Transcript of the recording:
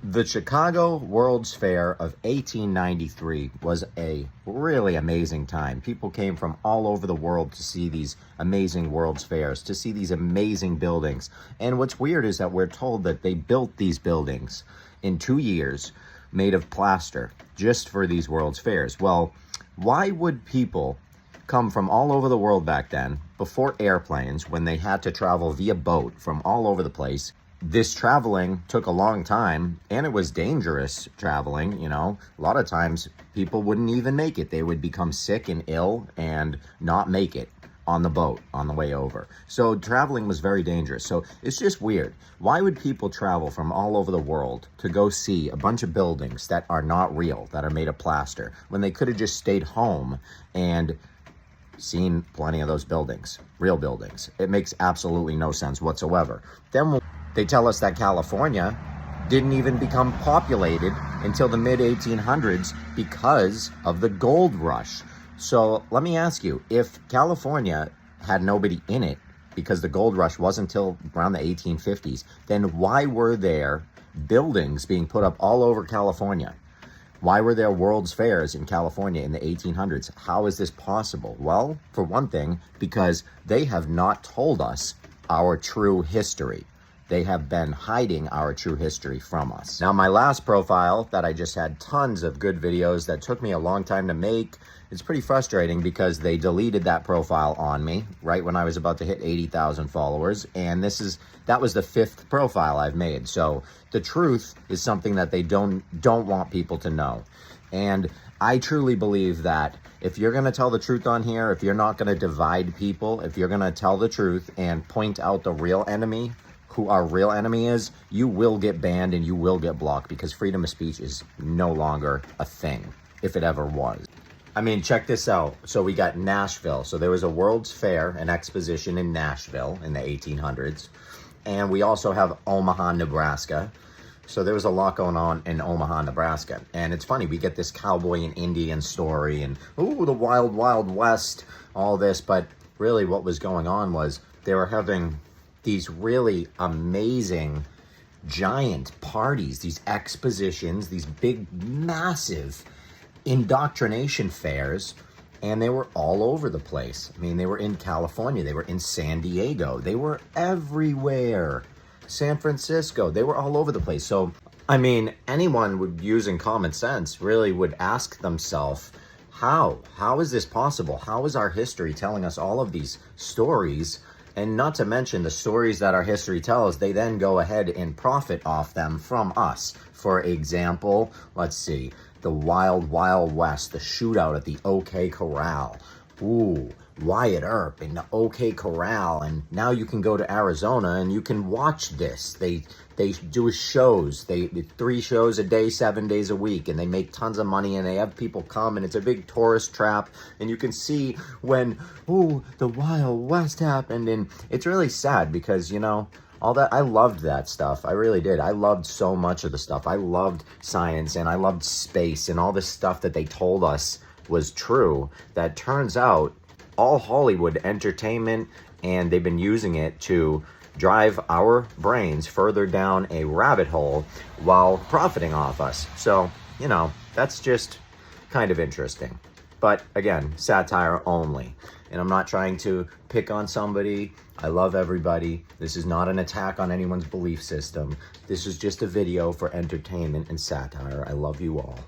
The Chicago World's Fair of 1893 was a really amazing time. People came from all over the world to see these amazing World's Fairs, to see these amazing buildings. And what's weird is that we're told that they built these buildings in 2 years made of plaster just for these World's Fairs. Well, why would people come from all over the world back then, before airplanes, when they had to travel via boat from all over the place? This traveling took a long time, and it was dangerous traveling. A lot of times people wouldn't even make it. They would become sick and ill and not make it on the boat on the way over. So traveling was very dangerous. So it's just weird. Why would people travel from all over the world to go see a bunch of buildings that are not real, that are made of plaster, when they could have just stayed home and seen plenty of those buildings, real buildings? It makes absolutely no sense whatsoever. Then they tell us that California didn't even become populated until the mid-1800s because of the gold rush. So let me ask you, if California had nobody in it because the gold rush wasn't until around the 1850s, then why were there buildings being put up all over California? Why were there World's Fairs in California in the 1800s? How is this possible? Well, for one thing, because they have not told us our true history. They have been hiding our true history from us. Now, my last profile that I just had tons of good videos that took me a long time to make. It's pretty frustrating because they deleted that profile on me right when I was about to hit 80,000 followers. And that was the 5th profile I've made. So the truth is something that they don't want people to know. And I truly believe that if you're going to tell the truth on here, if you're not going to divide people, if you're going to tell the truth and point out the real enemy, who our real enemy is, you will get banned and you will get blocked, because freedom of speech is no longer a thing, if it ever was. I mean, check this out. So we got Nashville. So there was a World's Fair, an exposition in Nashville in the 1800s. And we also have Omaha, Nebraska. So there was a lot going on in Omaha, Nebraska. And it's funny, we get this cowboy and Indian story and, ooh, the wild, wild west, all this. But really what was going on was they were having these really amazing giant parties, these expositions, these big, massive indoctrination fairs, and they were all over the place. I mean, they were in California, they were in San Diego, they were everywhere. San Francisco, they were all over the place. So, I mean, anyone using common sense really would ask themselves, how is this possible? How is our history telling us all of these stories? And not to mention the stories that our history tells, they then go ahead and profit off them from us. For example, let's see, the Wild Wild West, the shootout at the OK Corral. Ooh, Wyatt Earp in the OK Corral. And now you can go to Arizona and you can watch this. They do shows. They 3 shows a day, 7 days a week, and they make tons of money, and they have people come, and it's a big tourist trap, and you can see when, ooh, the Wild West happened. And it's really sad because, all that, I loved that stuff. I really did. I loved so much of the stuff. I loved science, and I loved space, and all this stuff that they told us was true, that turns out all Hollywood entertainment, and they've been using it to drive our brains further down a rabbit hole while profiting off us. So, that's just kind of interesting. But again, satire only. And I'm not trying to pick on somebody. I love everybody. This is not an attack on anyone's belief system. This is just a video for entertainment and satire. I love you all.